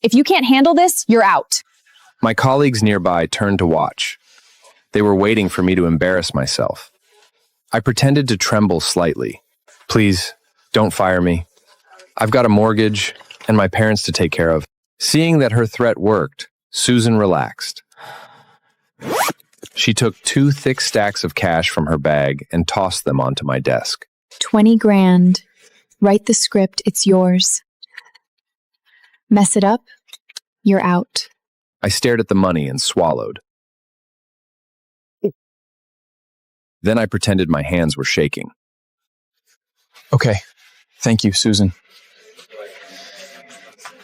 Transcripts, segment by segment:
If you can't handle this, you're out. My colleagues nearby turned to watch. They were waiting for me to embarrass myself. I pretended to tremble slightly. Please, don't fire me. I've got a mortgage and my parents to take care of. Seeing that her threat worked, Susan relaxed. She took 2 thick stacks of cash from her bag and tossed them onto my desk. 20 grand. Write the script, it's yours. Mess it up, you're out. I stared at the money and swallowed. Then I pretended my hands were shaking. Okay, thank you, Susan.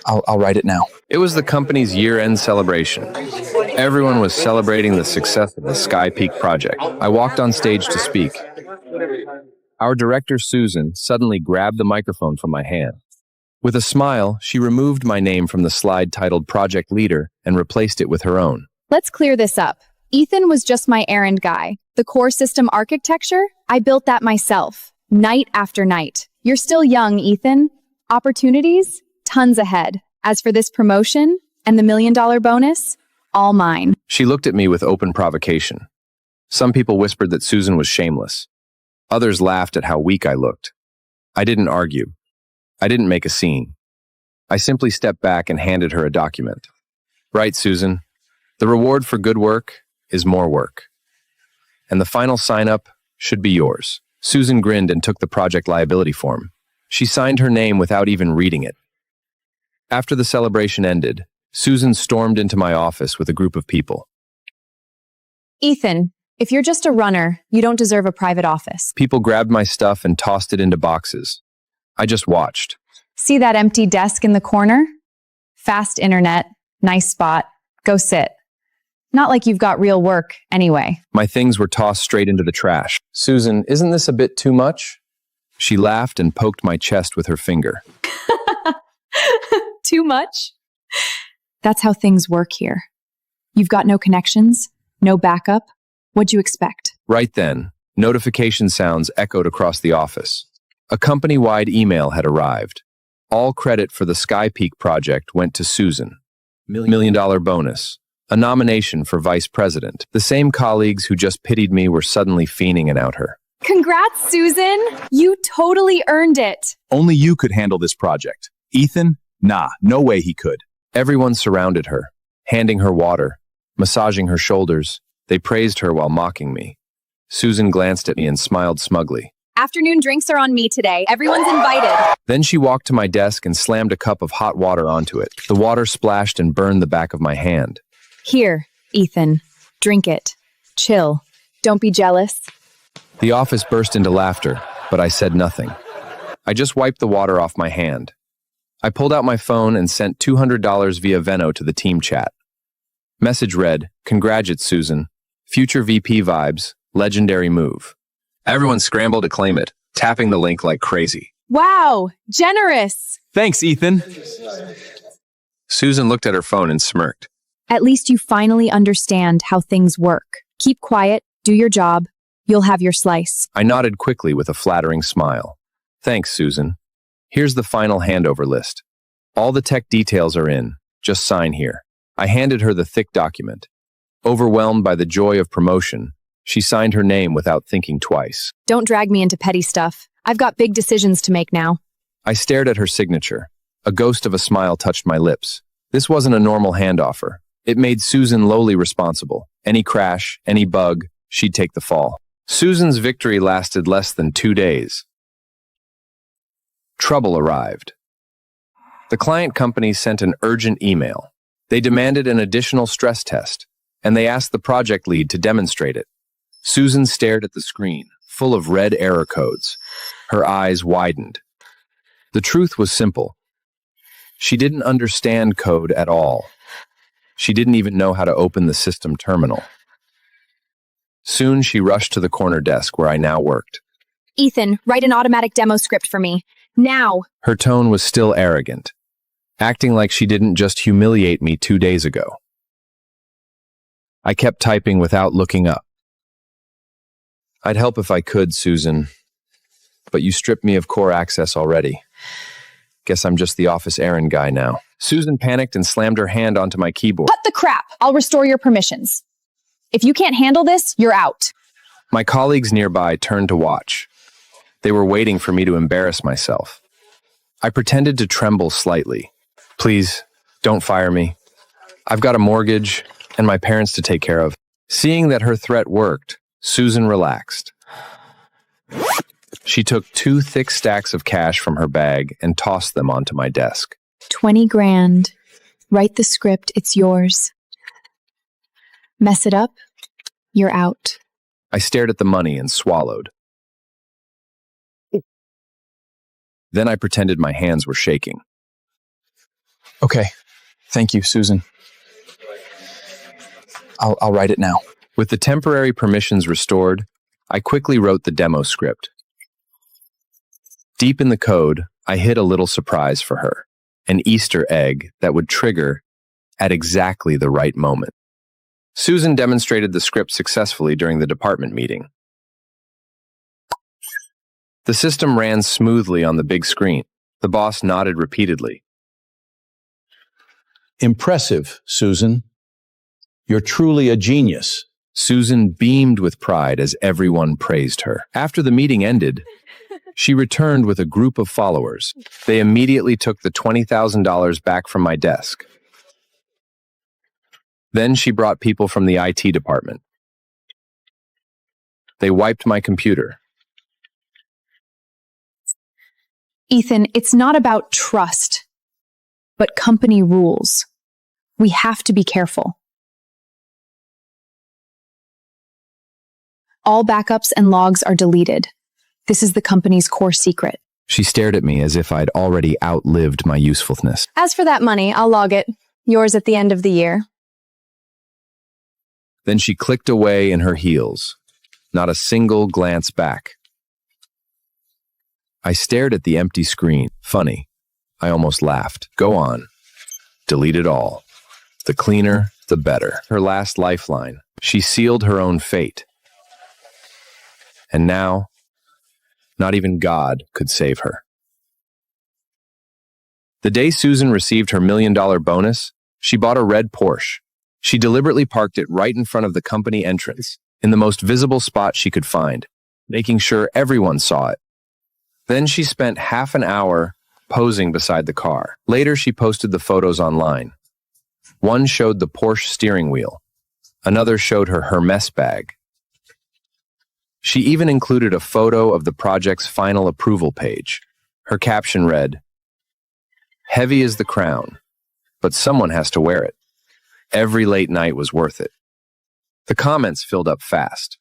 I'll write it now. It was the company's year-end celebration. Everyone was celebrating the success of the Sky Peak project. I walked on stage to speak. Our director, Susan, suddenly grabbed the microphone from my hand. With a smile, she removed my name from the slide titled Project Leader and replaced it with her own. Let's clear this up. Ethan was just my errand guy. The core system architecture, I built that myself, night after night. You're still young, Ethan. Opportunities? Tons ahead. As for this promotion and the $1 million bonus, all mine. She looked at me with open provocation. Some people whispered that Susan was shameless. Others laughed at how weak I looked. I didn't argue. I didn't make a scene. I simply stepped back and handed her a document. Right, Susan. The reward for good work is more work. And the final sign-up should be yours. Susan grinned and took the project liability form. She signed her name without even reading it. After the celebration ended, Susan stormed into my office with a group of people. Ethan, if you're just a runner, you don't deserve a private office. People grabbed my stuff and tossed it into boxes. I just watched. See that empty desk in the corner? Fast internet, nice spot. Go sit. Not like you've got real work, anyway. My things were tossed straight into the trash. Susan, isn't this a bit too much? She laughed and poked my chest with her finger. Too much? That's how things work here. You've got no connections, no backup. What'd you expect? Right then, notification sounds echoed across the office. A company-wide email had arrived. All credit for the Sky Peak project went to Susan. $1 million bonus. A nomination for vice president. The same colleagues who just pitied me were suddenly fiending about her. Congrats, Susan! You totally earned it! Only you could handle this project. Ethan? Nah, no way he could. Everyone surrounded her, handing her water, massaging her shoulders. They praised her while mocking me. Susan glanced at me and smiled smugly. Afternoon drinks are on me today. Everyone's invited. Then she walked to my desk and slammed a cup of hot water onto it. The water splashed and burned the back of my hand. Here, Ethan. Drink it. Chill. Don't be jealous. The office burst into laughter, but I said nothing. I just wiped the water off my hand. I pulled out my phone and sent $200 via Venmo to the team chat. Message read, "Congrats, Susan. Future VP vibes. Legendary move." Everyone scrambled to claim it, tapping the link like crazy. Wow, generous. Thanks, Ethan. Susan looked at her phone and smirked. At least you finally understand how things work. Keep quiet, do your job. You'll have your slice. I nodded quickly with a flattering smile. Thanks, Susan. Here's the final handover list. All the tech details are in. Just sign here. I handed her the thick document. Overwhelmed by the joy of promotion, she signed her name without thinking twice. Don't drag me into petty stuff. I've got big decisions to make now. I stared at her signature. A ghost of a smile touched my lips. This wasn't a normal handoffer. It made Susan lowly responsible. Any crash, any bug, she'd take the fall. Susan's victory lasted less than 2 days. Trouble arrived. The client company sent an urgent email. They demanded an additional stress test, and they asked the project lead to demonstrate it. Susan stared at the screen, full of red error codes. Her eyes widened. The truth was simple. She didn't understand code at all. She didn't even know how to open the system terminal. Soon she rushed to the corner desk where I now worked. Ethan, write an automatic demo script for me. Now! Her tone was still arrogant, acting like she didn't just humiliate me 2 days ago. I kept typing without looking up. I'd help if I could, Susan, but you stripped me of core access already. Guess I'm just the office errand guy now. Susan panicked and slammed her hand onto my keyboard. Cut the crap. I'll restore your permissions. If you can't handle this, you're out. My colleagues nearby turned to watch. They were waiting for me to embarrass myself. I pretended to tremble slightly. Please, don't fire me. I've got a mortgage and my parents to take care of. Seeing that her threat worked, Susan relaxed. She took 2 thick stacks of cash from her bag and tossed them onto my desk. 20 grand. Write the script, it's yours. Mess it up, you're out. I stared at the money and swallowed. Then I pretended my hands were shaking. Okay. Thank you, Susan. I'll write it now. With the temporary permissions restored, I quickly wrote the demo script. Deep in the code, I hid a little surprise for her, an Easter egg that would trigger at exactly the right moment. Susan demonstrated the script successfully during the department meeting. The system ran smoothly on the big screen. The boss nodded repeatedly. Impressive, Susan. You're truly a genius. Susan beamed with pride as everyone praised her. After the meeting ended, she returned with a group of followers. They immediately took the $20,000 back from my desk. Then she brought people from the IT department. They wiped my computer. Ethan, it's not about trust, but company rules. We have to be careful. All backups and logs are deleted. This is the company's core secret. She stared at me as if I'd already outlived my usefulness. As for that money, I'll log it. Yours at the end of the year. Then she clicked away in her heels, not a single glance back. I stared at the empty screen. Funny. I almost laughed. Go on. Delete it all. The cleaner, the better. Her last lifeline. She sealed her own fate. And now, not even God could save her. The day Susan received her $1 million bonus, she bought a red Porsche. She deliberately parked it right in front of the company entrance, in the most visible spot she could find, making sure everyone saw it. Then she spent half an hour posing beside the car. Later, she posted the photos online. One showed the Porsche steering wheel. Another showed her Hermes bag. She even included a photo of the project's final approval page. Her caption read, "Heavy is the crown, but someone has to wear it. Every late night was worth it." The comments filled up fast.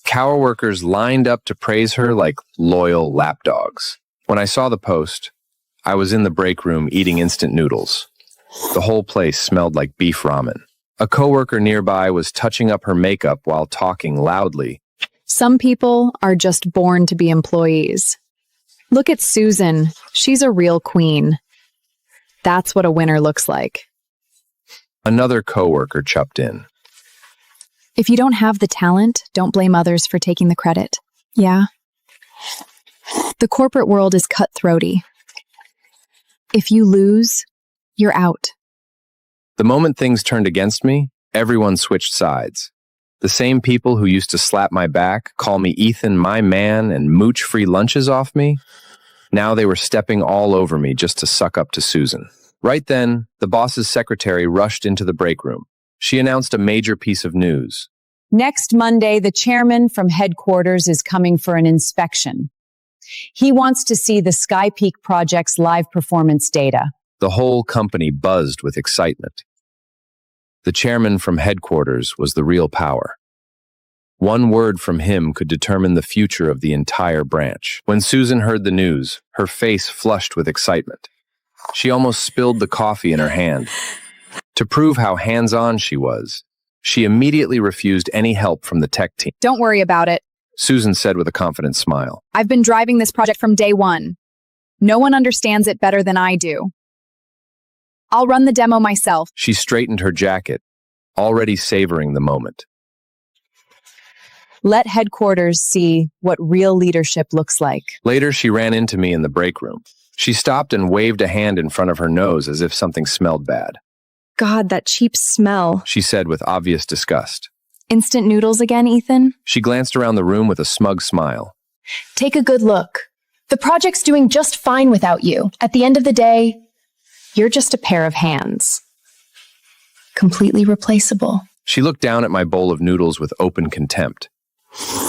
Cower workers lined up to praise her like loyal lapdogs. When I saw the post, I was in the break room eating instant noodles. The whole place smelled like beef ramen. A coworker nearby was touching up her makeup while talking loudly. Some people are just born to be employees. Look at Susan. She's a real queen. That's what a winner looks like. Another coworker chupped in. If you don't have the talent, don't blame others for taking the credit. Yeah. The corporate world is cutthroaty. If you lose, you're out. The moment things turned against me, everyone switched sides. The same people who used to slap my back, call me Ethan, my man, and mooch free lunches off me, now they were stepping all over me just to suck up to Susan. Right then, the boss's secretary rushed into the break room. She announced a major piece of news. Next Monday, the chairman from headquarters is coming for an inspection. He wants to see the Sky Peak project's live performance data. The whole company buzzed with excitement. The chairman from headquarters was the real power. One word from him could determine the future of the entire branch. When Susan heard the news, her face flushed with excitement. She almost spilled the coffee in her hand. To prove how hands-on she was, she immediately refused any help from the tech team. Don't worry about it. Susan said with a confident smile. I've been driving this project from day one. No one understands it better than I do. I'll run the demo myself. She straightened her jacket, already savoring the moment. Let headquarters see what real leadership looks like. Later, she ran into me in the break room. She stopped and waved a hand in front of her nose as if something smelled bad. God, that cheap smell. She said with obvious disgust. Instant noodles again, Ethan? She glanced around the room with a smug smile. Take a good look. The project's doing just fine without you. At the end of the day, you're just a pair of hands. Completely replaceable. She looked down at my bowl of noodles with open contempt.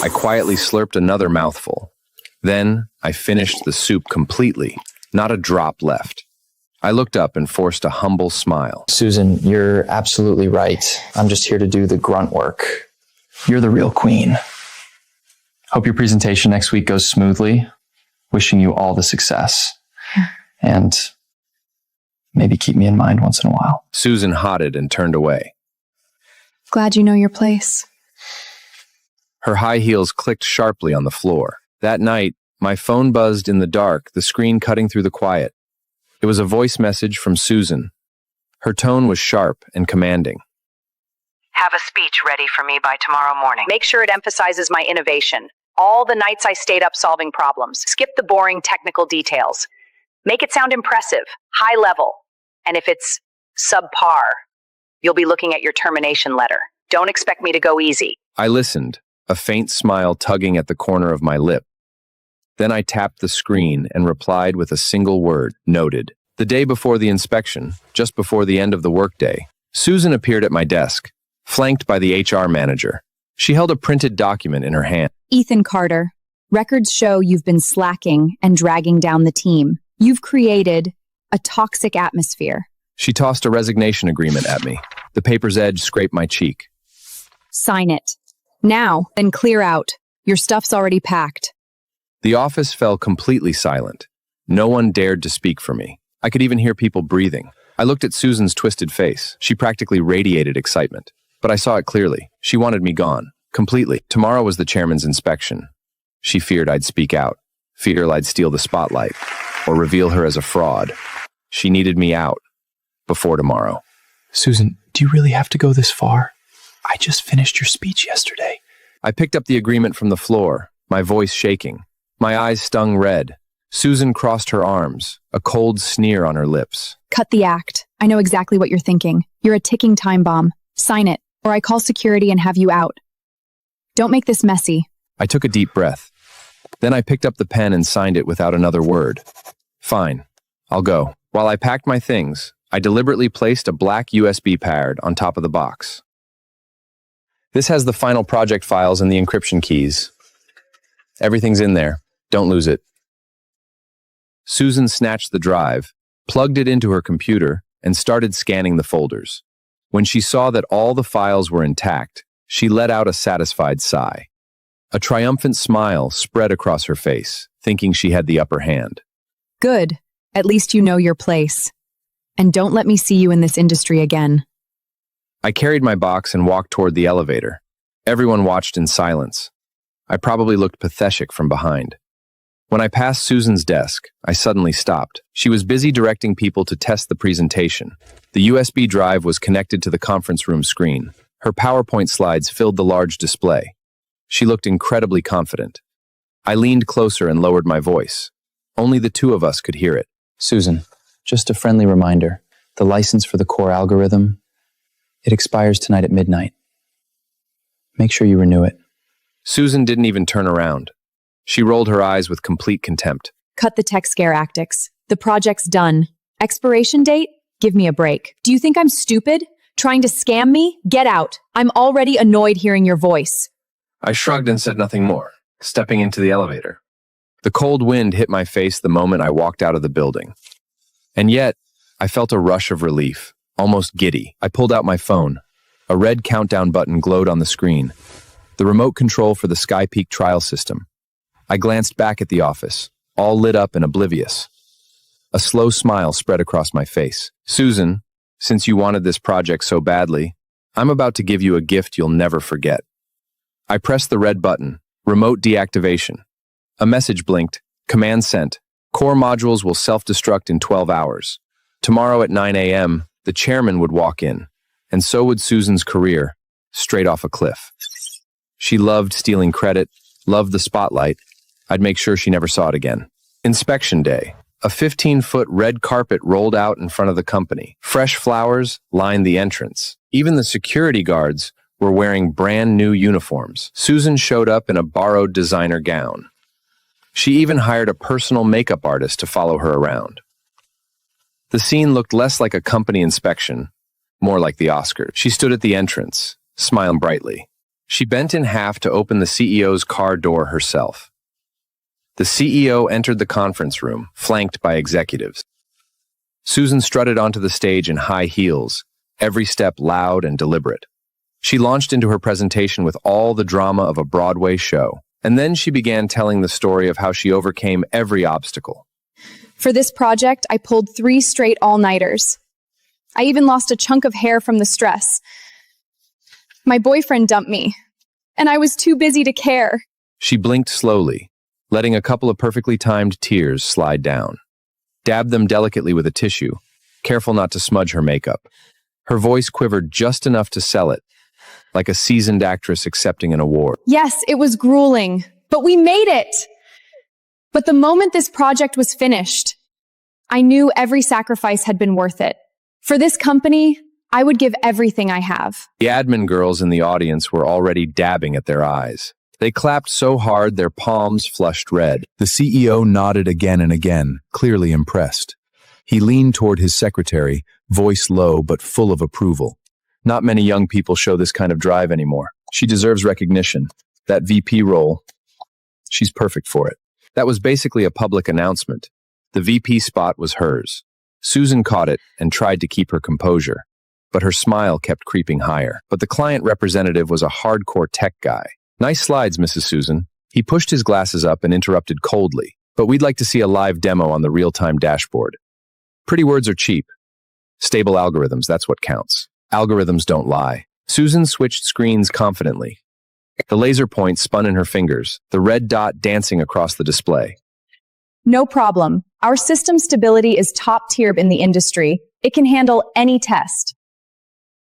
I quietly slurped another mouthful. Then I finished the soup completely, not a drop left. I looked up and forced a humble smile. Susan, you're absolutely right. I'm just here to do the grunt work. You're the real queen. Hope your presentation next week goes smoothly. Wishing you all the success. And maybe keep me in mind once in a while. Susan hotted and turned away. Glad you know your place. Her high heels clicked sharply on the floor. That night, my phone buzzed in the dark, the screen cutting through the quiet. It was a voice message from Susan. Her tone was sharp and commanding. Have a speech ready for me by tomorrow morning. Make sure it emphasizes my innovation. All the nights I stayed up solving problems. Skip the boring technical details. Make it sound impressive, high level. And if it's subpar, you'll be looking at your termination letter. Don't expect me to go easy. I listened, a faint smile tugging at the corner of my lip. Then I tapped the screen and replied with a single word, noted. The day before the inspection, just before the end of the workday, Susan appeared at my desk, flanked by the HR manager. She held a printed document in her hand. Ethan Carter, records show you've been slacking and dragging down the team. You've created a toxic atmosphere. She tossed a resignation agreement at me. The paper's edge scraped my cheek. Sign it. Now, then clear out. Your stuff's already packed. The office fell completely silent. No one dared to speak for me. I could even hear people breathing. I looked at Susan's twisted face. She practically radiated excitement. But I saw it clearly. She wanted me gone. Completely. Tomorrow was the chairman's inspection. She feared I'd speak out. Feared I'd steal the spotlight. Or reveal her as a fraud. She needed me out. Before tomorrow. Susan, do you really have to go this far? I just finished your speech yesterday. I picked up the agreement from the floor, my voice shaking. My eyes stung red. Susan crossed her arms, a cold sneer on her lips. Cut the act. I know exactly what you're thinking. You're a ticking time bomb. Sign it, or I call security and have you out. Don't make this messy. I took a deep breath. Then I picked up the pen and signed it without another word. Fine. I'll go. While I packed my things, I deliberately placed a black USB pad on top of the box. This has the final project files and the encryption keys. Everything's in there. Don't lose it. Susan snatched the drive, plugged it into her computer, and started scanning the folders. When she saw that all the files were intact, she let out a satisfied sigh. A triumphant smile spread across her face, thinking she had the upper hand. Good. At least you know your place. And don't let me see you in this industry again. I carried my box and walked toward the elevator. Everyone watched in silence. I probably looked pathetic from behind. When I passed Susan's desk, I suddenly stopped. She was busy directing people to test the presentation. The USB drive was connected to the conference room screen. Her PowerPoint slides filled the large display. She looked incredibly confident. I leaned closer and lowered my voice. Only the two of us could hear it. Susan, just a friendly reminder. The license for the core algorithm, it expires tonight at midnight. Make sure you renew it. Susan didn't even turn around. She rolled her eyes with complete contempt. Cut the tech scare tactics. The project's done. Expiration date? Give me a break. Do you think I'm stupid? Trying to scam me? Get out. I'm already annoyed hearing your voice. I shrugged and said nothing more, stepping into the elevator. The cold wind hit my face the moment I walked out of the building. And yet, I felt a rush of relief, almost giddy. I pulled out my phone. A red countdown button glowed on the screen. The remote control for the Skypeak trial system. I glanced back at the office, all lit up and oblivious. A slow smile spread across my face. Susan, since you wanted this project so badly, I'm about to give you a gift you'll never forget. I pressed the red button, remote deactivation. A message blinked, command sent. Core modules will self-destruct in 12 hours. Tomorrow at 9 a.m., the chairman would walk in, and so would Susan's career, straight off a cliff. She loved stealing credit, loved the spotlight. I'd make sure she never saw it again. Inspection day. A 15-foot red carpet rolled out in front of the company. Fresh flowers lined the entrance. Even the security guards were wearing brand new uniforms. Susan showed up in a borrowed designer gown. She even hired a personal makeup artist to follow her around. The scene looked less like a company inspection, more like the Oscars. She stood at the entrance, smiling brightly. She bent in half to open the CEO's car door herself. The CEO entered the conference room, flanked by executives. Susan strutted onto the stage in high heels, every step loud and deliberate. She launched into her presentation with all the drama of a Broadway show, and then she began telling the story of how she overcame every obstacle. For this project, I pulled 3 straight all-nighters. I even lost a chunk of hair from the stress. My boyfriend dumped me, and I was too busy to care. She blinked slowly, letting a couple of perfectly timed tears slide down. Dabbed them delicately with a tissue, careful not to smudge her makeup. Her voice quivered just enough to sell it, like a seasoned actress accepting an award. Yes, it was grueling, but we made it! But the moment this project was finished, I knew every sacrifice had been worth it. For this company, I would give everything I have. The admin girls in the audience were already dabbing at their eyes. They clapped so hard their palms flushed red. The CEO nodded again and again, clearly impressed. He leaned toward his secretary, voice low but full of approval. Not many young people show this kind of drive anymore. She deserves recognition. That VP role, she's perfect for it. That was basically a public announcement. The VP spot was hers. Susan caught it and tried to keep her composure, but her smile kept creeping higher. But the client representative was a hardcore tech guy. Nice slides, Mrs. Susan. He pushed his glasses up and interrupted coldly, but we'd like to see a live demo on the real-time dashboard. Pretty words are cheap. Stable algorithms, that's what counts. Algorithms don't lie. Susan switched screens confidently. The laser point spun in her fingers, the red dot dancing across the display. No problem. Our system stability is top tier in the industry. It can handle any test.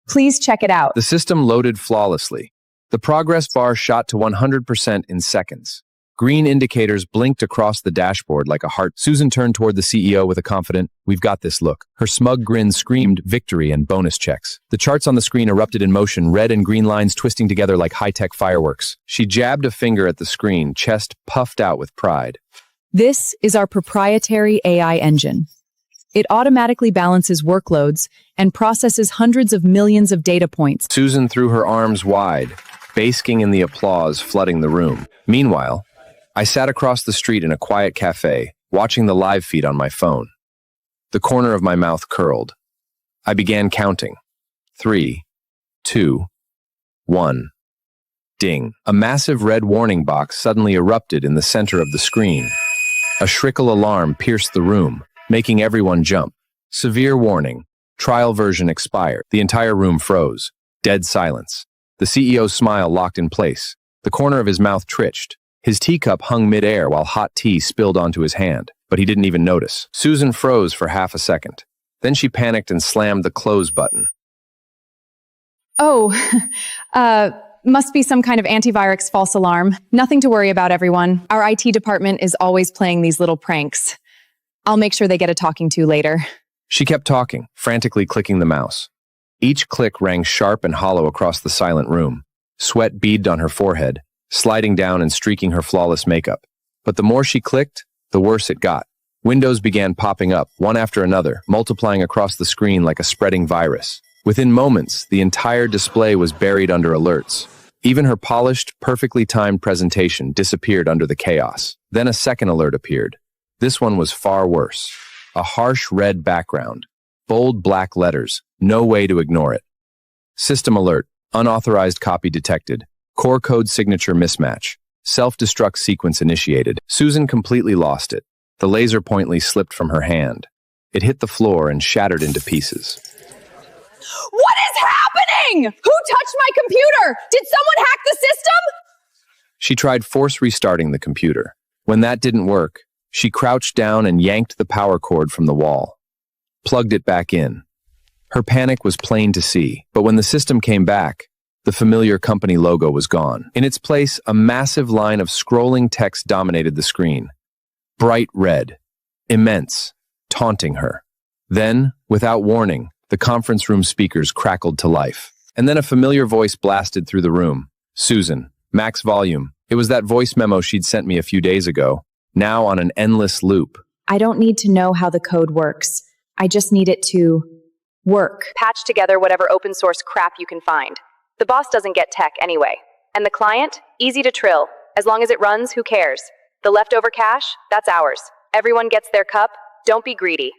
Please check it out. The system loaded flawlessly. The progress bar shot to 100% in seconds. Green indicators blinked across the dashboard like a heart. Susan turned toward the CEO with a confident, "We've got this" look. Her smug grin screamed victory and bonus checks. The charts on the screen erupted in motion, red and green lines twisting together like high-tech fireworks. She jabbed a finger at the screen, chest puffed out with pride. This is our proprietary AI engine. It automatically balances workloads and processes hundreds of millions of data points. Susan threw her arms wide, basking in the applause flooding the room. Meanwhile, I sat across the street in a quiet cafe, watching the live feed on my phone. The corner of my mouth curled. I began counting. 3, 2, 1. Ding. A massive red warning box suddenly erupted in the center of the screen. A shrill alarm pierced the room, making everyone jump. Severe warning. Trial version expired. The entire room froze. Dead silence. The CEO's smile locked in place. The corner of his mouth twitched. His teacup hung mid-air while hot tea spilled onto his hand, but he didn't even notice. Susan froze for half a second. Then she panicked and slammed the close button. Oh, must be some kind of antivirus false alarm. Nothing to worry about, everyone. Our IT department is always playing these little pranks. I'll make sure they get a talking to later. She kept talking, frantically clicking the mouse. Each click rang sharp and hollow across the silent room. Sweat beaded on her forehead, sliding down and streaking her flawless makeup. But the more she clicked, the worse it got. Windows began popping up, one after another, multiplying across the screen like a spreading virus. Within moments, the entire display was buried under alerts. Even her polished, perfectly timed presentation disappeared under the chaos. Then a second alert appeared. This one was far worse. A harsh red background. Bold black letters. No way to ignore it. System alert. Unauthorized copy detected. Core code signature mismatch. Self-destruct sequence initiated. Susan completely lost it. The laser pointly slipped from her hand. It hit the floor and shattered into pieces. What is happening? Who touched my computer? Did someone hack the system? She tried force restarting the computer. When that didn't work, she crouched down and yanked the power cord from the wall. Plugged it back in. Her panic was plain to see, but when the system came back, The familiar company logo was gone. In its place, a massive line of scrolling text dominated the screen. Bright red. Immense. Taunting her. Then, without warning, the conference room speakers crackled to life. And then a familiar voice blasted through the room. Susan. Max volume. It was that voice memo she'd sent me a few days ago, now on an endless loop. I don't need to know how the code works. I just need it to work. Patch together whatever open source crap you can find. The boss doesn't get tech anyway. And the client? Easy to trill. As long as it runs, who cares? The leftover cash? That's ours. Everyone gets their cup. Don't be greedy.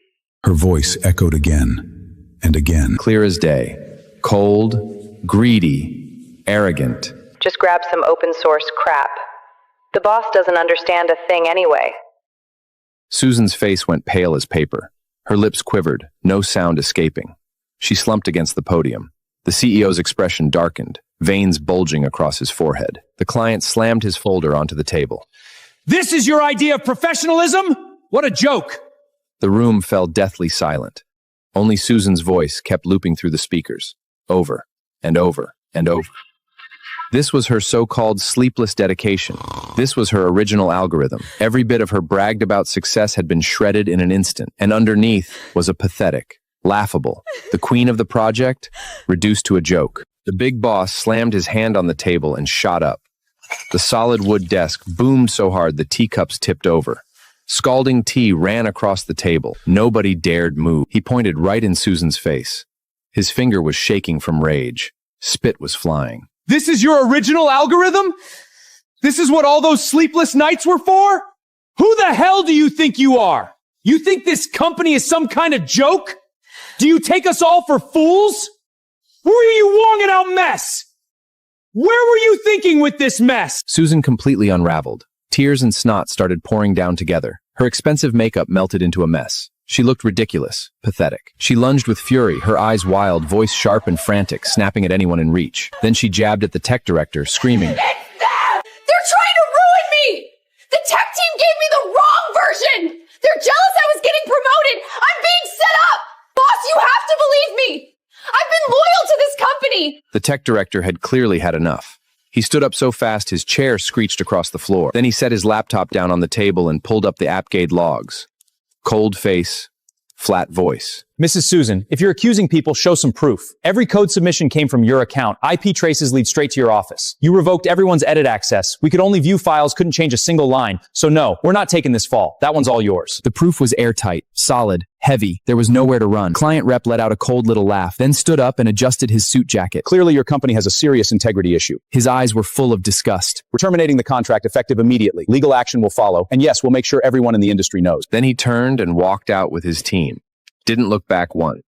Her voice echoed again and again. Clear as day. Cold, greedy, arrogant. Just grab some open source crap. The boss doesn't understand a thing anyway. Susan's face went pale as paper. Her lips quivered, no sound escaping. She slumped against the podium. The CEO's expression darkened, veins bulging across his forehead. The client slammed his folder onto the table. This is your idea of professionalism? What a joke! The room fell deathly silent. Only Susan's voice kept looping through the speakers, over and over and over. This was her so-called sleepless dedication. This was her original algorithm. Every bit of her bragged-about success had been shredded in an instant, and underneath was a pathetic, laughable, the queen of the project, reduced to a joke. The big boss slammed his hand on the table and shot up. The solid wood desk boomed so hard the teacups tipped over. Scalding tea ran across the table. Nobody dared move. He pointed right in Susan's face. His finger was shaking from rage. Spit was flying. This is your original algorithm? This is what all those sleepless nights were for? Who the hell do you think you are? You think this company is some kind of joke? Do you take us all for fools? Who are you wonging out mess? Where were you thinking with this mess? Susan completely unraveled. Tears and snot started pouring down together. Her expensive makeup melted into a mess. She looked ridiculous, pathetic. She lunged with fury, her eyes wild, voice sharp and frantic, snapping at anyone in reach. Then she jabbed at the tech director, screaming, It's them! They're trying to ruin me! The tech team gave me the wrong version! They're jealous I was getting promoted! I'm being set up! Boss, you have to believe me! I've been loyal to this company! The tech director had clearly had enough. He stood up so fast his chair screeched across the floor. Then he set his laptop down on the table and pulled up the Appgate logs. Cold face, flat voice. Mrs. Susan, if you're accusing people, show some proof. Every code submission came from your account. IP traces lead straight to your office. You revoked everyone's edit access. We could only view files, couldn't change a single line. So no, we're not taking this fall. That one's all yours. The proof was airtight, solid, heavy. There was nowhere to run. Client rep let out a cold little laugh, then stood up and adjusted his suit jacket. Clearly, your company has a serious integrity issue. His eyes were full of disgust. We're terminating the contract effective immediately. Legal action will follow. And yes, we'll make sure everyone in the industry knows. Then he turned and walked out with his team. Didn't look back once.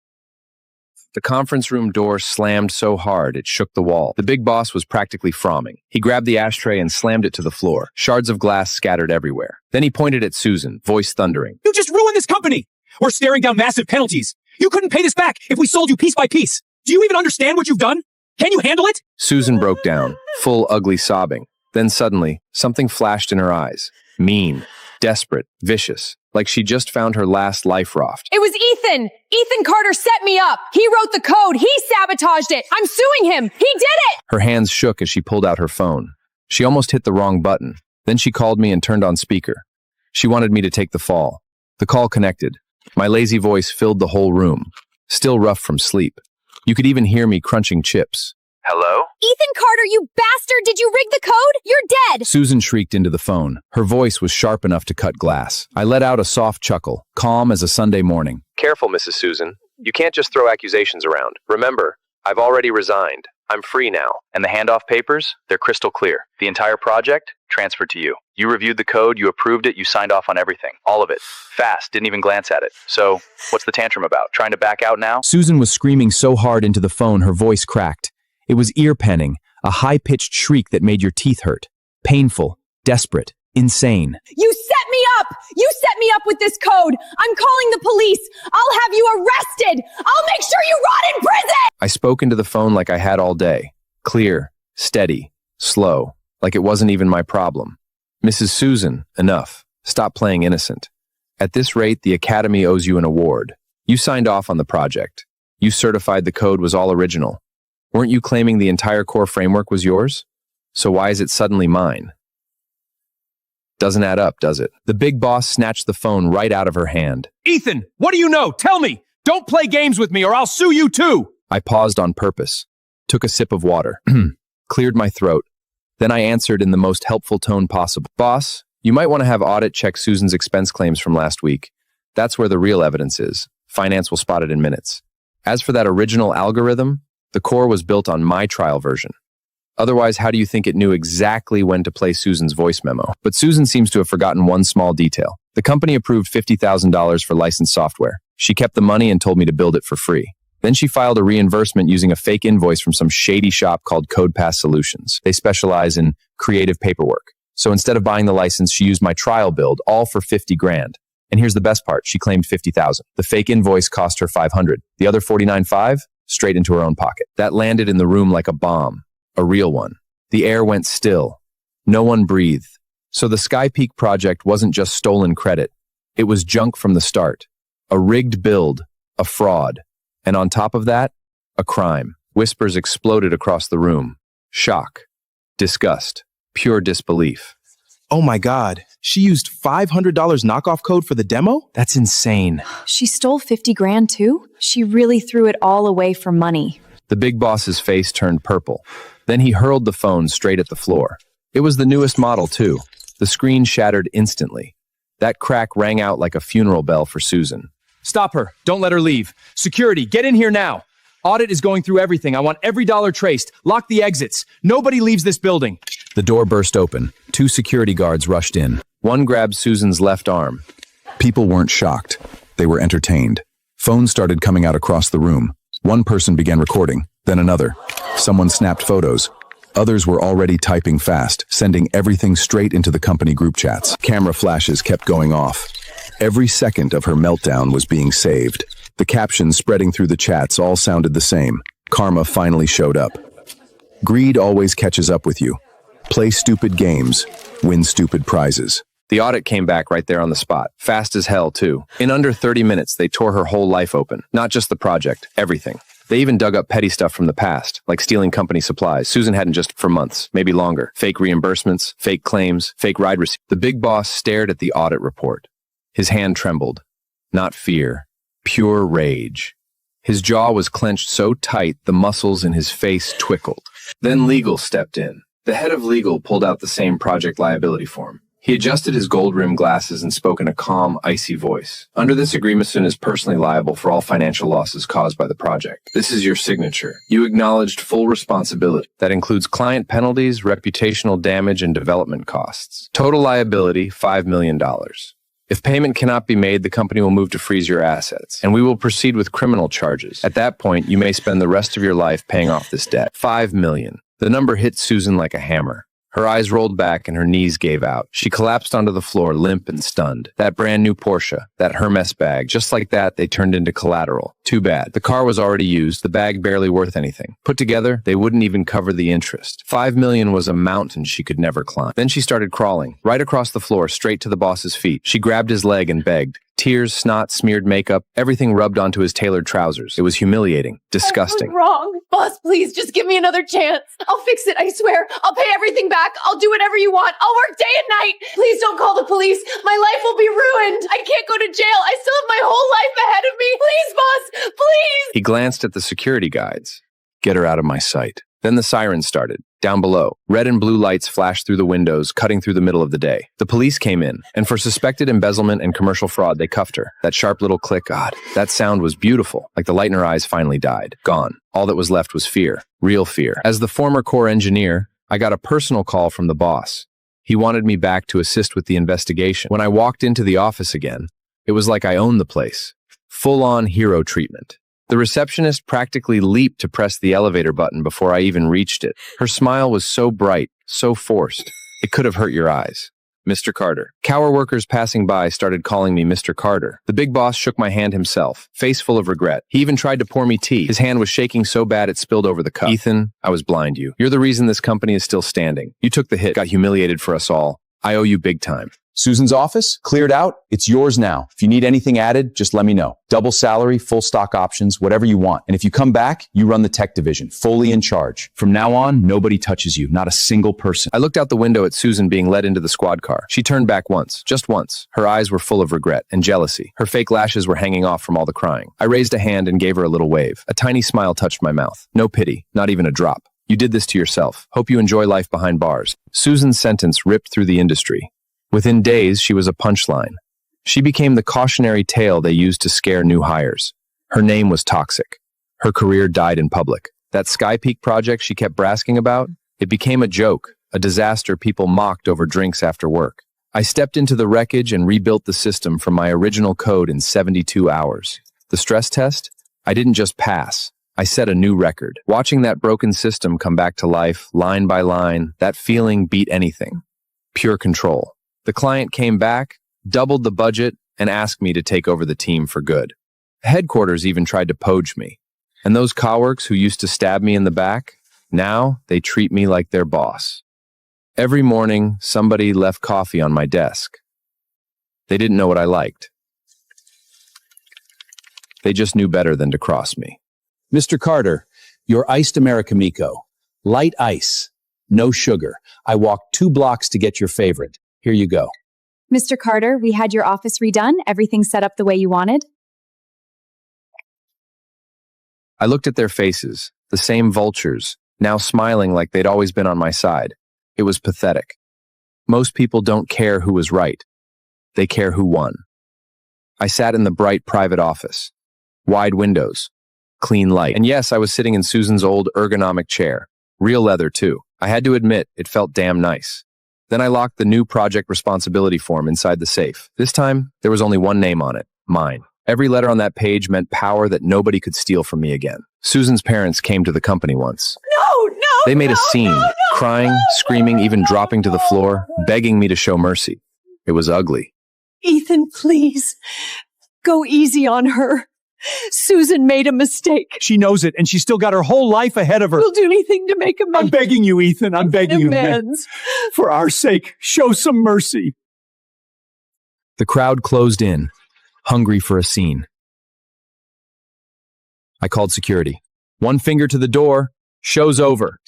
The conference room door slammed so hard it shook the wall. The big boss was practically frowning. He grabbed the ashtray and slammed it to the floor. Shards of glass scattered everywhere. Then he pointed at Susan, voice thundering. You just ruined this company! We're staring down massive penalties. You couldn't pay this back if we sold you piece by piece. Do you even understand what you've done? Can you handle it? Susan broke down, full ugly sobbing. Then suddenly, something flashed in her eyes. Mean, desperate, vicious, like she just found her last life raft. It was Ethan! Ethan Carter set me up! He wrote the code! He sabotaged it! I'm suing him! He did it! Her hands shook as she pulled out her phone. She almost hit the wrong button. Then she called me and turned on speaker. She wanted me to take the fall. The call connected. My lazy voice filled the whole room, still rough from sleep. You could even hear me crunching chips. Hello? Ethan Carter, you bastard! Did you rig the code? You're dead! Susan shrieked into the phone. Her voice was sharp enough to cut glass. I let out a soft chuckle, calm as a Sunday morning. Careful, Mrs. Susan. You can't just throw accusations around. Remember, I've already resigned. I'm free now. And the handoff papers? They're crystal clear. The entire project? Transferred to you. You reviewed the code, you approved it, you signed off on everything. All of it. Fast, didn't even glance at it. So, what's the tantrum about? Trying to back out now? Susan was screaming so hard into the phone her voice cracked. It was ear-penning, a high-pitched shriek that made your teeth hurt. Painful, desperate, insane. You set me up! You set me up with this code! I'm calling the police! I'll have you arrested! I'll make sure you rot in prison! I spoke into the phone like I had all day. Clear, steady, slow, like it wasn't even my problem. Mrs. Susan, enough. Stop playing innocent. At this rate, the Academy owes you an award. You signed off on the project. You certified the code was all original. Weren't you claiming the entire core framework was yours? So why is it suddenly mine? Doesn't add up, does it? The big boss snatched the phone right out of her hand. Ethan, what do you know? Tell me! Don't play games with me or I'll sue you too! I paused on purpose, took a sip of water, cleared my throat. Then I answered in the most helpful tone possible. Boss, you might want to have audit check Susan's expense claims from last week. That's where the real evidence is. Finance will spot it in minutes. As for that original algorithm, the core was built on my trial version. Otherwise, how do you think it knew exactly when to play Susan's voice memo? But Susan seems to have forgotten one small detail. The company approved $50,000 for licensed software. She kept the money and told me to build it for free. Then she filed a reimbursement using a fake invoice from some shady shop called CodePass Solutions. They specialize in creative paperwork. So instead of buying the license, she used my trial build, all for 50 grand. And here's the best part. She claimed 50,000. The fake invoice cost her 500. The other 49.5 straight into her own pocket. That landed in the room like a bomb. A real one. The air went still. No one breathed. So the Sky Peak project wasn't just stolen credit. It was junk from the start. A rigged build. A fraud. And on top of that, a crime. Whispers exploded across the room. Shock. Disgust. Pure disbelief. Oh my God. She used $500 knockoff code for the demo? That's insane. She stole 50 grand too? She really threw it all away for money. The big boss's face turned purple. Then he hurled the phone straight at the floor. It was the newest model, too. The screen shattered instantly. That crack rang out like a funeral bell for Susan. Stop her. Don't let her leave. Security, get in here now. Audit is going through everything. I want every dollar traced. Lock the exits. Nobody leaves this building. The door burst open. 2 security guards rushed in. One grabbed Susan's left arm. People weren't shocked. They were entertained. Phones started coming out across the room. One person began recording, then another. Someone snapped photos. Others were already typing fast, sending everything straight into the company group chats. Camera flashes kept going off. Every second of her meltdown was being saved. The captions spreading through the chats all sounded the same. Karma finally showed up. Greed always catches up with you. Play stupid games, win stupid prizes. The audit came back right there on the spot. Fast as hell, too. In under 30 minutes, they tore her whole life open. Not just the project, everything. They even dug up petty stuff from the past, like stealing company supplies. Susan hadn't just for months, maybe longer. Fake reimbursements, fake claims, fake ride receipts. The big boss stared at the audit report. His hand trembled. Not fear, pure rage. His jaw was clenched so tight the muscles in his face twickled. Then legal stepped in. The head of legal pulled out the same project liability form. He adjusted his gold-rimmed glasses and spoke in a calm, icy voice. Under this agreement, Susan is personally liable for all financial losses caused by the project. This is your signature. You acknowledged full responsibility. That includes client penalties, reputational damage, and development costs. Total liability, $5 million. If payment cannot be made, the company will move to freeze your assets, and we will proceed with criminal charges. At that point, you may spend the rest of your life paying off this debt. $5 million. The number hit Susan like a hammer. Her eyes rolled back and her knees gave out. She collapsed onto the floor, limp and stunned. That brand new Porsche, that Hermes bag, just like that, they turned into collateral. Too bad. The car was already used, the bag barely worth anything. Put together, they wouldn't even cover the interest. $5 million was a mountain she could never climb. Then she started crawling, right across the floor, straight to the boss's feet. She grabbed his leg and begged. Tears, snot, smeared makeup, everything rubbed onto his tailored trousers. It was humiliating, disgusting. I was wrong. Boss, please, just give me another chance. I'll fix it, I swear. I'll pay everything back. I'll do whatever you want. I'll work day and night. Please don't call the police. My life will be ruined. I can't go to jail. I still have my whole life ahead of me. Please, boss, please. He glanced at the security guides. Get her out of my sight. Then the sirens started. Down below, red and blue lights flashed through the windows, cutting through the middle of the day. The police came in, and for suspected embezzlement and commercial fraud, they cuffed her. That sharp little click, God, that sound was beautiful, like the light in her eyes finally died. Gone. All that was left was fear. Real fear. As the former core engineer, I got a personal call from the boss. He wanted me back to assist with the investigation. When I walked into the office again, it was like I owned the place. Full-on hero treatment. The receptionist practically leaped to press the elevator button before I even reached it. Her smile was so bright, so forced, it could have hurt your eyes. Mr. Carter. Cower workers passing by started calling me Mr. Carter. The big boss shook my hand himself, face full of regret. He even tried to pour me tea. His hand was shaking so bad it spilled over the cup. Ethan, I was blind you. You're the reason this company is still standing. You took the hit, got humiliated for us all. I owe you big time. Susan's office? Cleared out? It's yours now. If you need anything added, just let me know. Double salary, full stock options, whatever you want. And if you come back, you run the tech division, fully in charge. From now on, nobody touches you, not a single person. I looked out the window at Susan being led into the squad car. She turned back once, just once. Her eyes were full of regret and jealousy. Her fake lashes were hanging off from all the crying. I raised a hand and gave her a little wave. A tiny smile touched my mouth. No pity, not even a drop. You did this to yourself. Hope you enjoy life behind bars. Susan's sentence ripped through the industry. Within days, she was a punchline. She became the cautionary tale they used to scare new hires. Her name was toxic. Her career died in public. That Sky Peak project she kept brasking about, it became a joke, a disaster people mocked over drinks after work. I stepped into the wreckage and rebuilt the system from my original code in 72 hours. The stress test? I didn't just pass. I set a new record. Watching that broken system come back to life, line by line, that feeling beat anything. Pure control. The client came back, doubled the budget, and asked me to take over the team for good. Headquarters even tried to poach me. And those coworks who used to stab me in the back, now they treat me like their boss. Every morning, somebody left coffee on my desk. They didn't know what I liked. They just knew better than to cross me. Mr. Carter, your iced Americamico. Light ice. No sugar. I walked 2 blocks to get your favorite. Here you go. Mr. Carter, we had your office redone. Everything set up the way you wanted. I looked at their faces, the same vultures, now smiling like they'd always been on my side. It was pathetic. Most people don't care who was right. They care who won. I sat in the bright private office. Wide windows. Clean light. And yes, I was sitting in Susan's old ergonomic chair. Real leather, too. I had to admit, it felt damn nice. Then I locked the new project responsibility form inside the safe. This time, there was only one name on it, mine. Every letter on that page meant power that nobody could steal from me again. Susan's parents came to the company once. No! They made a scene, crying, screaming, even dropping to the floor, begging me to show mercy. It was ugly. Ethan, please. Go easy on her. Susan made a mistake. She knows it, and she's still got her whole life ahead of her. We'll do anything to make amends. I'm begging you, Ethan. I'm begging you. Amends. For our sake, show some mercy. The crowd closed in, hungry for a scene. I called security. One finger to the door, show's over.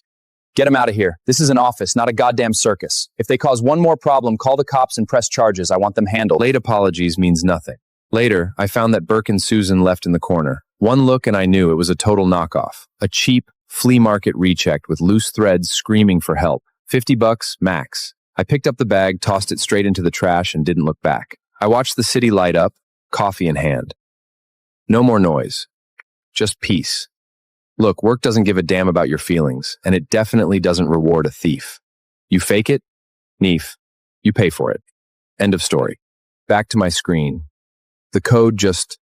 Get him out of here. This is an office, not a goddamn circus. If they cause one more problem, call the cops and press charges. I want them handled. Late apologies means nothing. Later, I found that Burke and Susan left in the corner. One look and I knew it was a total knockoff. A cheap, flea market recheck with loose threads screaming for help. $50 max. I picked up the bag, tossed it straight into the trash, and didn't look back. I watched the city light up, coffee in hand. No more noise. Just peace. Look, work doesn't give a damn about your feelings, and it definitely doesn't reward a thief. You fake it, neef, you pay for it. End of story. Back to my screen. The code just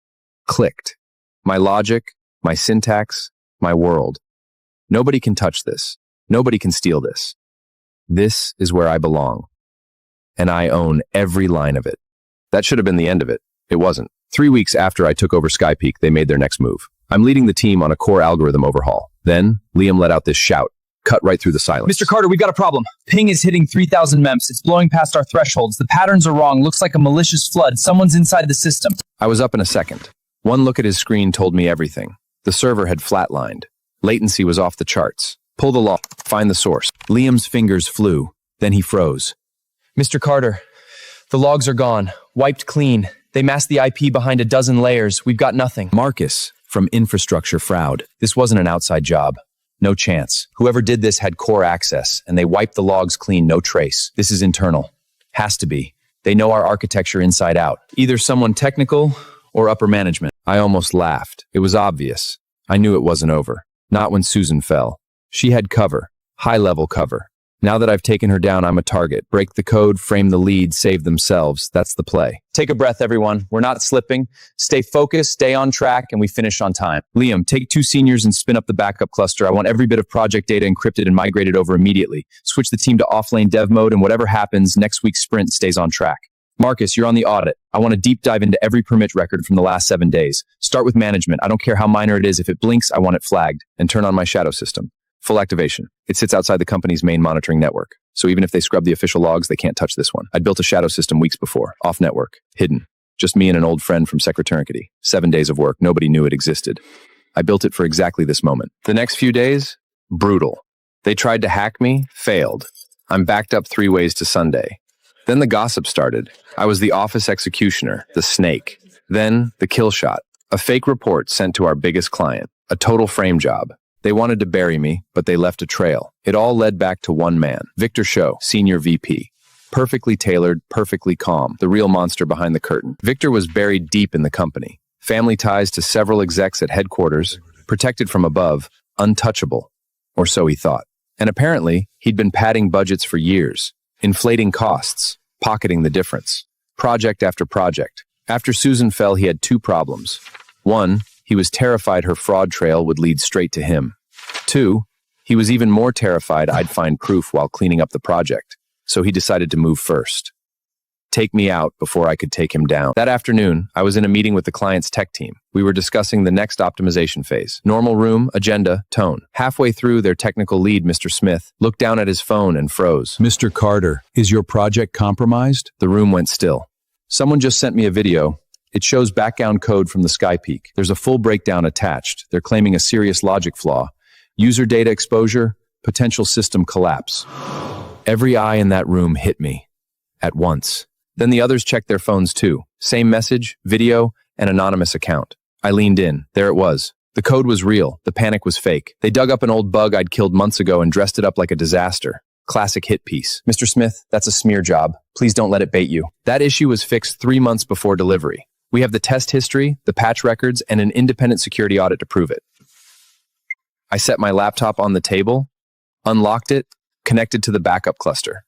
clicked. My logic, my syntax, my world. Nobody can touch this. Nobody can steal this. This is where I belong. And I own every line of it. That should have been the end of it. It wasn't. 3 weeks after I took over Sky Peak, they made their next move. I'm leading the team on a core algorithm overhaul. Then, Liam let out this shout, cut right through the silence. Mr. Carter, we've got a problem. Ping is hitting 3,000 MEMS. It's blowing past our thresholds. The patterns are wrong. Looks like a malicious flood. Someone's inside the system. I was up in a second. One look at his screen told me everything. The server had flatlined. Latency was off the charts. Pull the log. Find the source. Liam's fingers flew. Then he froze. Mr. Carter, the logs are gone. Wiped clean. They masked the IP behind a dozen layers. We've got nothing. Marcus, from infrastructure, frowned. This wasn't an outside job. No chance. Whoever did this had core access, and they wiped the logs clean, no trace. This is internal. Has to be. They know our architecture inside out. Either someone technical or upper management. I almost laughed. It was obvious. I knew it wasn't over. Not when Susan fell. She had cover. High-level cover. Now that I've taken her down, I'm a target. Break the code, frame the lead, save themselves. That's the play. Take a breath, everyone. We're not slipping. Stay focused, stay on track, and we finish on time. Liam, take 2 seniors and spin up the backup cluster. I want every bit of project data encrypted and migrated over immediately. Switch the team to offlane dev mode, and whatever happens, next week's sprint stays on track. Marcus, you're on the audit. I want to deep dive into every permit record from the last 7 days. Start with management. I don't care how minor it is. If it blinks, I want it flagged. And turn on my shadow system. Full activation. It sits outside the company's main monitoring network. So even if they scrub the official logs, they can't touch this one. I'd built a shadow system weeks before, off network, hidden. Just me and an old friend from Secretariat. 7 days of work, nobody knew it existed. I built it for exactly this moment. The next few days, brutal. They tried to hack me, failed. I'm backed up 3 ways to Sunday. Then the gossip started. I was the office executioner, the snake. Then the kill shot, a fake report sent to our biggest client, a total frame job. They wanted to bury me, but they left a trail. It all led back to one man, Victor Shaw, Senior VP. Perfectly tailored, perfectly calm, the real monster behind the curtain. Victor was buried deep in the company. Family ties to several execs at headquarters, protected from above, untouchable. Or so he thought. And apparently, he'd been padding budgets for years, inflating costs, pocketing the difference. Project after project. After Susan fell, he had 2 problems. 1, he was terrified her fraud trail would lead straight to him. 2, he was even more terrified I'd find proof while cleaning up the project. So he decided to move first. Take me out before I could take him down. That afternoon, I was in a meeting with the client's tech team. We were discussing the next optimization phase. Normal room, agenda, tone. Halfway through, their technical lead, Mr. Smith, looked down at his phone and froze. Mr. Carter, is your project compromised? The room went still. Someone just sent me a video. It shows background code from the Sky Peak. There's a full breakdown attached. They're claiming a serious logic flaw. User data exposure, potential system collapse. Every eye in that room hit me. At once. Then the others checked their phones too. Same message, video, and anonymous account. I leaned in. There it was. The code was real. The panic was fake. They dug up an old bug I'd killed months ago and dressed it up like a disaster. Classic hit piece. Mr. Smith, that's a smear job. Please don't let it bait you. That issue was fixed 3 months before delivery. We have the test history, the patch records, and an independent security audit to prove it. I set my laptop on the table, unlocked it, connected to the backup cluster.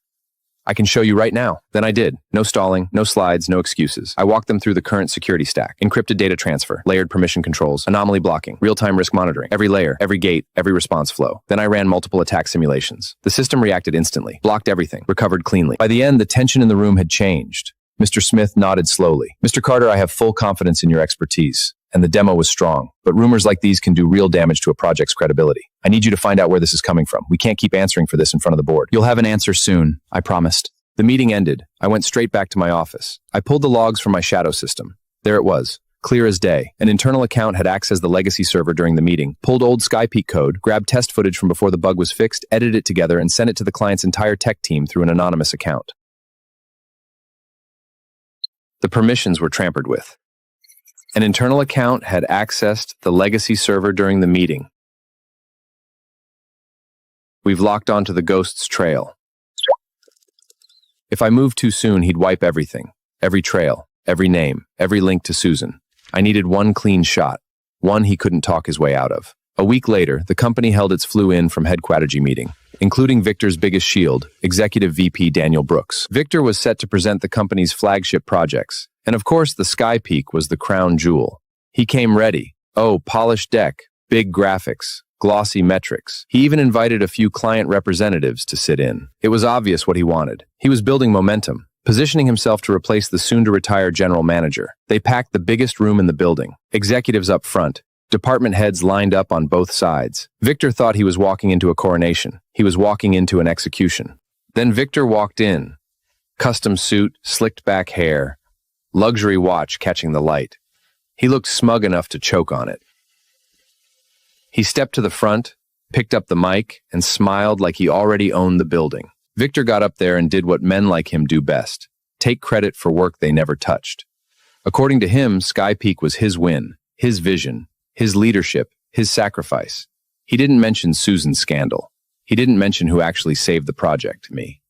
I can show you right now. Then I did. No stalling, no slides, no excuses. I walked them through the current security stack. Encrypted data transfer, layered permission controls, anomaly blocking, real-time risk monitoring, every layer, every gate, every response flow. Then I ran multiple attack simulations. The system reacted instantly, blocked everything, recovered cleanly. By the end, the tension in the room had changed. Mr. Smith nodded slowly. Mr. Carter, I have full confidence in your expertise. And the demo was strong. But rumors like these can do real damage to a project's credibility. I need you to find out where this is coming from. We can't keep answering for this in front of the board. You'll have an answer soon, I promised. The meeting ended. I went straight back to my office. I pulled the logs from my shadow system. There it was, clear as day. An internal account had accessed the legacy server during the meeting, pulled old SkyPeak code, grabbed test footage from before the bug was fixed, edited it together, and sent it to the client's entire tech team through an anonymous account. The permissions were tampered with. An internal account had accessed the legacy server during the meeting. We've locked onto the ghost's trail. If I moved too soon, he'd wipe everything. Every trail, every name, every link to Susan. I needed one clean shot. One he couldn't talk his way out of. A week later, the company held its flew-in from headquarters meeting, including Victor's biggest shield, Executive VP Daniel Brooks. Victor was set to present the company's flagship projects. And of course, the Sky Peak was the crown jewel. He came ready. Oh, polished deck, big graphics, glossy metrics. He even invited a few client representatives to sit in. It was obvious what he wanted. He was building momentum, positioning himself to replace the soon-to-retire general manager. They packed the biggest room in the building, executives up front, department heads lined up on both sides. Victor thought he was walking into a coronation. He was walking into an execution. Then Victor walked in. Custom suit, slicked back hair, luxury watch catching the light. He looked smug enough to choke on it. He stepped to the front, picked up the mic, and smiled like he already owned the building. Victor got up there and did what men like him do best, take credit for work they never touched. According to him, Sky Peak was his win, his vision, his leadership, his sacrifice. He didn't mention Susan's scandal. He didn't mention who actually saved the project, me.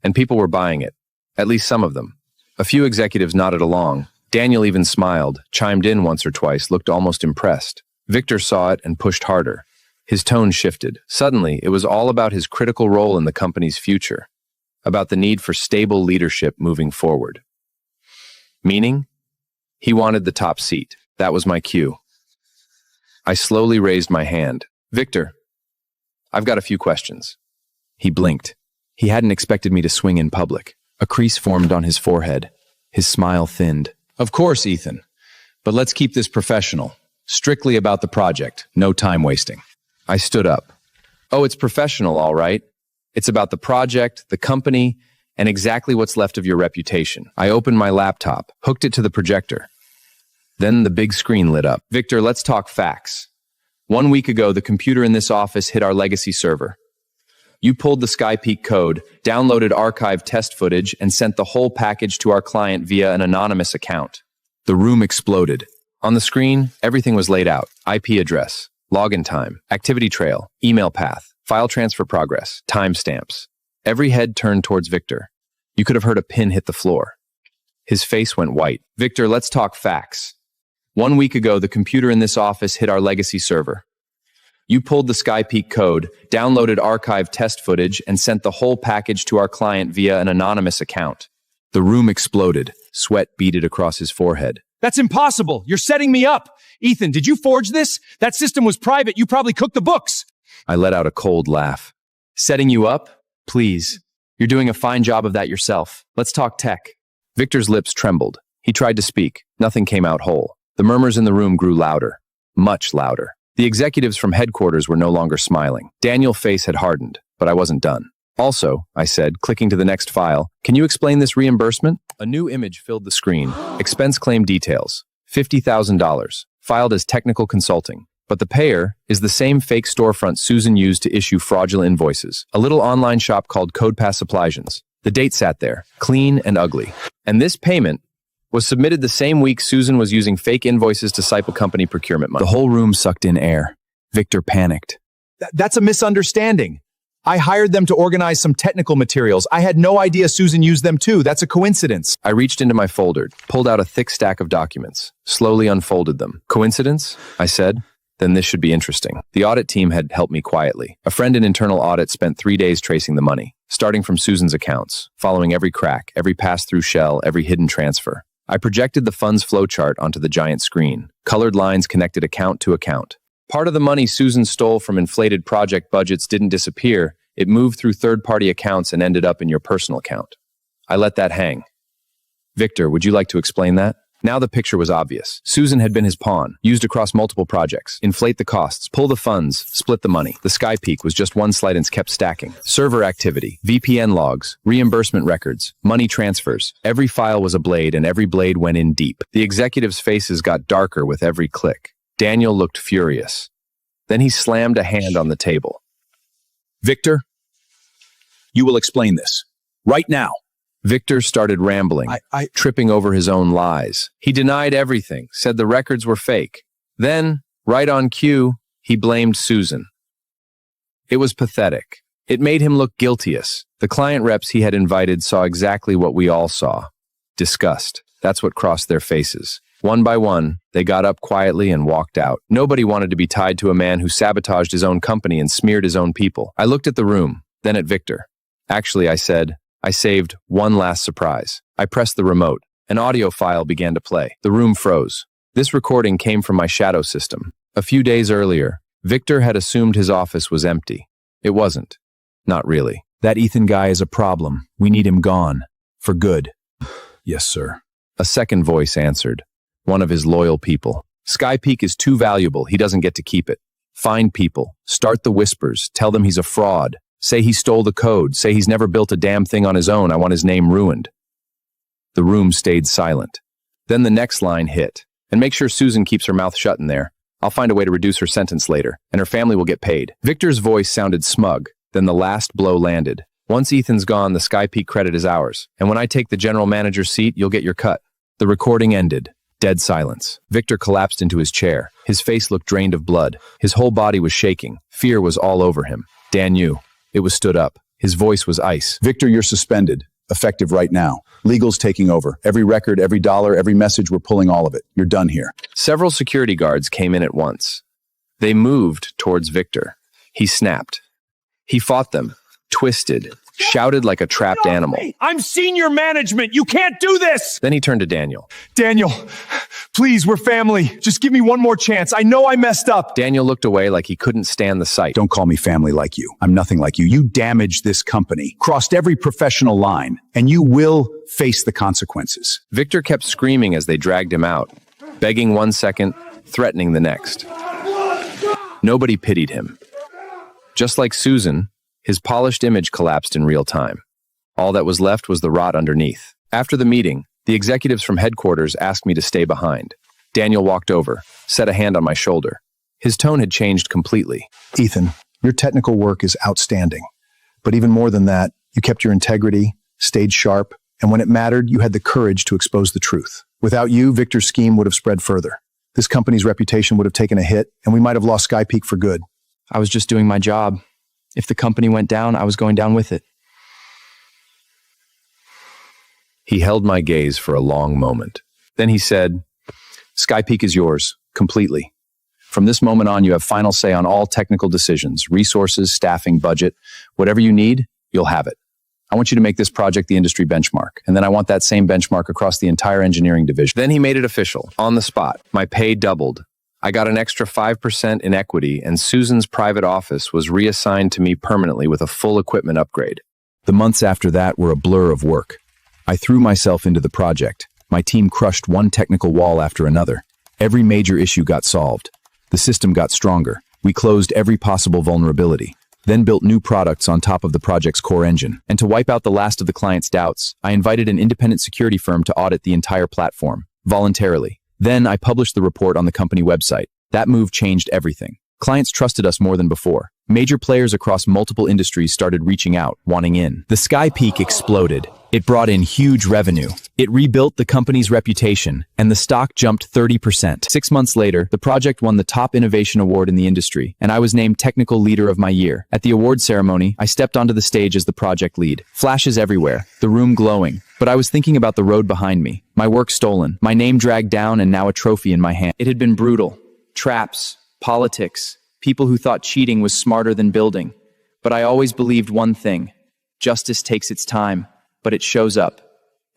And people were buying it, at least some of them. A few executives nodded along. Daniel even smiled, chimed in once or twice, looked almost impressed. Victor saw it and pushed harder. His tone shifted. Suddenly, it was all about his critical role in the company's future, about the need for stable leadership moving forward. Meaning? He wanted the top seat. That was my cue. I slowly raised my hand. Victor, I've got a few questions. He blinked. He hadn't expected me to swing in public. A crease formed on his forehead. His smile thinned. Of course, Ethan. But let's keep this professional. Strictly about the project. No time wasting. I stood up. Oh, it's professional, all right. It's about the project, the company, and exactly what's left of your reputation. I opened my laptop, hooked it to the projector. Then the big screen lit up. Victor, let's talk facts. 1 week ago, the computer in this office hit our legacy server. You pulled the SkyPeak code, downloaded archived test footage, and sent the whole package to our client via an anonymous account. The room exploded. On the screen, everything was laid out. IP address, login time, activity trail, email path, file transfer progress, timestamps. Every head turned towards Victor. You could have heard a pin hit the floor. His face went white. Victor, let's talk facts. 1 week ago, the computer in this office hit our legacy server. You pulled the SkyPeak code, downloaded archived test footage, and sent the whole package to our client via an anonymous account. The room exploded. Sweat beaded across his forehead. That's impossible. You're setting me up. Ethan, did you forge this? That system was private. You probably cooked the books. I let out a cold laugh. Setting you up? Please. You're doing a fine job of that yourself. Let's talk tech. Victor's lips trembled. He tried to speak. Nothing came out whole. The murmurs in the room grew louder. Much louder. The executives from headquarters were no longer smiling. Daniel's face had hardened, but I wasn't done. Also, I said, clicking to the next file, can you explain this reimbursement? A new image filled the screen. Expense claim details. $50,000. Filed as technical consulting. But the payer is the same fake storefront Susan used to issue fraudulent invoices. A little online shop called CodePass Suppliations. The date sat there, clean and ugly. And this payment was submitted the same week Susan was using fake invoices to siphon company procurement money. The whole room sucked in air. Victor panicked. That's a misunderstanding. I hired them to organize some technical materials. I had no idea Susan used them too. That's a coincidence. I reached into my folder, pulled out a thick stack of documents, slowly unfolded them. Coincidence? I said. Then this should be interesting. The audit team had helped me quietly. A friend in internal audit spent 3 days tracing the money, starting from Susan's accounts, following every crack, every pass-through shell, every hidden transfer. I projected the funds flowchart onto the giant screen. Colored lines connected account to account. Part of the money Susan stole from inflated project budgets didn't disappear. It moved through third-party accounts and ended up in your personal account. I let that hang. Victor, would you like to explain that? Now the picture was obvious. Susan had been his pawn, used across multiple projects. Inflate the costs, pull the funds, split the money. The SkyPeak was just one slide and kept stacking. Server activity, VPN logs, reimbursement records, money transfers. Every file was a blade and every blade went in deep. The executives' faces got darker with every click. Daniel looked furious. Then he slammed a hand on the table. Victor, you will explain this. Right now. Victor started rambling, tripping over his own lies. He denied everything, said the records were fake. Then, right on cue, he blamed Susan. It was pathetic. It made him look guiltious. The client reps he had invited saw exactly what we all saw. Disgust. That's what crossed their faces. One by one, they got up quietly and walked out. Nobody wanted to be tied to a man who sabotaged his own company and smeared his own people. I looked at the room, then at Victor. Actually, I said, I saved one last surprise. I pressed the remote. An audio file began to play. The room froze. This recording came from my shadow system. A few days earlier, Victor had assumed his office was empty. It wasn't. Not really. That Ethan guy is a problem. We need him gone. For good. Yes, sir. A second voice answered. One of his loyal people. SkyPeak is too valuable. He doesn't get to keep it. Find people. Start the whispers. Tell them he's a fraud. Say he stole the code. Say he's never built a damn thing on his own. I want his name ruined. The room stayed silent. Then the next line hit. And make sure Susan keeps her mouth shut in there. I'll find a way to reduce her sentence later, and her family will get paid. Victor's voice sounded smug. Then the last blow landed. Once Ethan's gone, the SkyPeak credit is ours. And when I take the general manager's seat, you'll get your cut. The recording ended. Dead silence. Victor collapsed into his chair. His face looked drained of blood. His whole body was shaking. Fear was all over him. Dan knew. It was stood up. His voice was ice. Victor, you're suspended. Effective right now. Legal's taking over. Every record, every dollar, every message, we're pulling all of it. You're done here. Several security guards came in at once. They moved towards Victor. He snapped. He fought them, twisted, shouted like a trapped animal. I'm senior management. You can't do this. Then he turned to Daniel. Daniel, please, we're family. Just give me one more chance. I know I messed up. Daniel looked away like he couldn't stand the sight. Don't call me family like you. I'm nothing like you. You damaged this company, crossed every professional line, and you will face the consequences. Victor kept screaming as they dragged him out, begging 1 second, threatening the next. Nobody pitied him. Just like Susan, His polished image collapsed in real time. All that was left was the rot underneath. After the meeting, the executives from headquarters asked me to stay behind. Daniel walked over, set a hand on my shoulder. His tone had changed completely. Ethan, your technical work is outstanding. But even more than that, you kept your integrity, stayed sharp, and when it mattered, you had the courage to expose the truth. Without you, Victor's scheme would have spread further. This company's reputation would have taken a hit, and we might have lost Sky Peak for good. I was just doing my job. If the company went down, I was going down with it. He held my gaze for a long moment. Then he said, Sky Peak is yours, completely. From this moment on, you have final say on all technical decisions, resources, staffing, budget. Whatever you need, you'll have it. I want you to make this project the industry benchmark, and then I want that same benchmark across the entire engineering division. Then he made it official, on the spot. My pay doubled. I got an extra 5% in equity, and Susan's private office was reassigned to me permanently with a full equipment upgrade. The months after that were a blur of work. I threw myself into the project. My team crushed one technical wall after another. Every major issue got solved. The system got stronger. We closed every possible vulnerability, then built new products on top of the project's core engine. And to wipe out the last of the client's doubts, I invited an independent security firm to audit the entire platform, voluntarily. Then I published the report on the company website. That move changed everything. Clients trusted us more than before. Major players across multiple industries started reaching out, wanting in. The Sky Peak exploded. It brought in huge revenue. It rebuilt the company's reputation, and the stock jumped 30%. 6 months later, the project won the top innovation award in the industry, and I was named Technical Leader of my Year. At the award ceremony, I stepped onto the stage as the project lead. Flashes everywhere, the room glowing. But I was thinking about the road behind me. My work stolen, my name dragged down, and now a trophy in my hand. It had been brutal. Traps, politics, people who thought cheating was smarter than building. But I always believed one thing. Justice takes its time, but it shows up.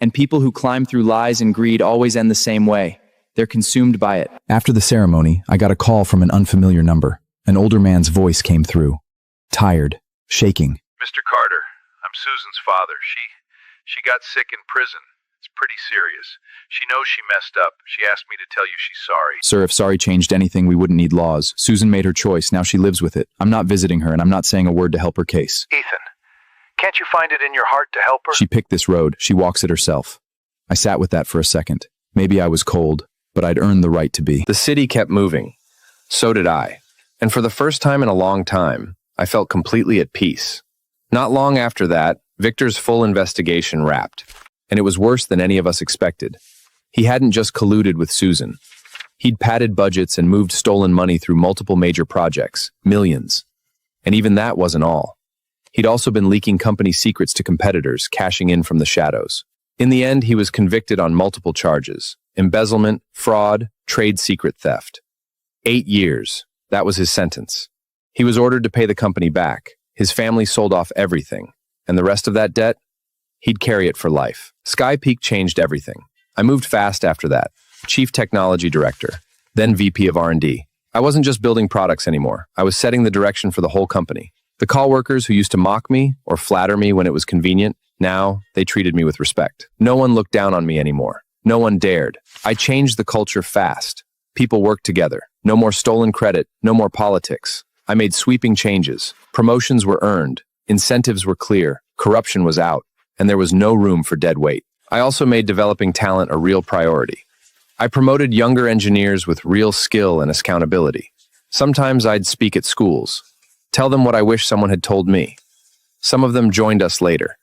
And people who climb through lies and greed always end the same way. They're consumed by it. After the ceremony, I got a call from an unfamiliar number. An older man's voice came through. Tired, shaking. Mr. Carter, I'm Susan's father. She got sick in prison. It's pretty serious. She knows she messed up. She asked me to tell you she's sorry. Sir, if sorry changed anything, we wouldn't need laws. Susan made her choice. Now she lives with it. I'm not visiting her, and I'm not saying a word to help her case. Ethan, can't you find it in your heart to help her? She picked this road. She walks it herself. I sat with that for a second. Maybe I was cold, but I'd earned the right to be. The city kept moving. So did I. And for the first time in a long time, I felt completely at peace. Not long after that, Victor's full investigation wrapped. And it was worse than any of us expected. He hadn't just colluded with Susan. He'd padded budgets and moved stolen money through multiple major projects, millions. And even that wasn't all. He'd also been leaking company secrets to competitors, cashing in from the shadows. In the end, he was convicted on multiple charges: embezzlement, fraud, trade secret theft. 8 years. That was his sentence. He was ordered to pay the company back. His family sold off everything. And the rest of that debt? He'd carry it for life. Sky Peak changed everything. I moved fast after that. Chief Technology Director, then VP of R&D. I wasn't just building products anymore. I was setting the direction for the whole company. The call workers who used to mock me or flatter me when it was convenient, now they treated me with respect. No one looked down on me anymore. No one dared. I changed the culture fast. People worked together. No more stolen credit. No more politics. I made sweeping changes. Promotions were earned. Incentives were clear. Corruption was out. And there was no room for dead weight. I also made developing talent a real priority. I promoted younger engineers with real skill and accountability. Sometimes I'd speak at schools, tell them what I wish someone had told me. Some of them joined us later.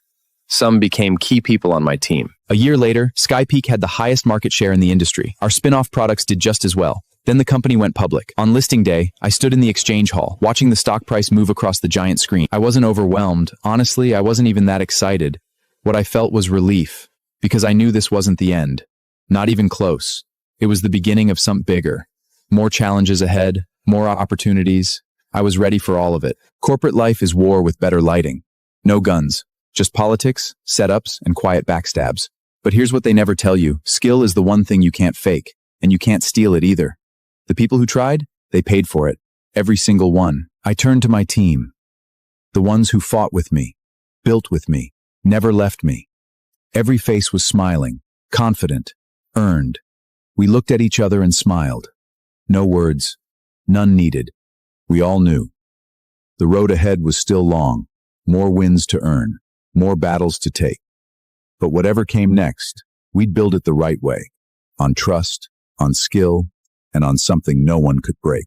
Some became key people on my team. A year later, Sky Peak had the highest market share in the industry. Our spin-off products did just as well. Then the company went public. On listing day, I stood in the exchange hall, watching the stock price move across the giant screen. I wasn't overwhelmed. Honestly, I wasn't even that excited. What I felt was relief, because I knew this wasn't the end. Not even close. It was the beginning of something bigger. More challenges ahead, more opportunities. I was ready for all of it. Corporate life is war with better lighting. No guns, just politics, setups, and quiet backstabs. But here's what they never tell you. Skill is the one thing you can't fake, and you can't steal it either. The people who tried, they paid for it. Every single one. I turned to my team. The ones who fought with me, built with me, never left me. Every face was smiling, confident, earned. We looked at each other and smiled. No words, none needed. We all knew. The road ahead was still long, more wins to earn, more battles to take. But whatever came next, we'd build it the right way, on trust, on skill, and on something no one could break.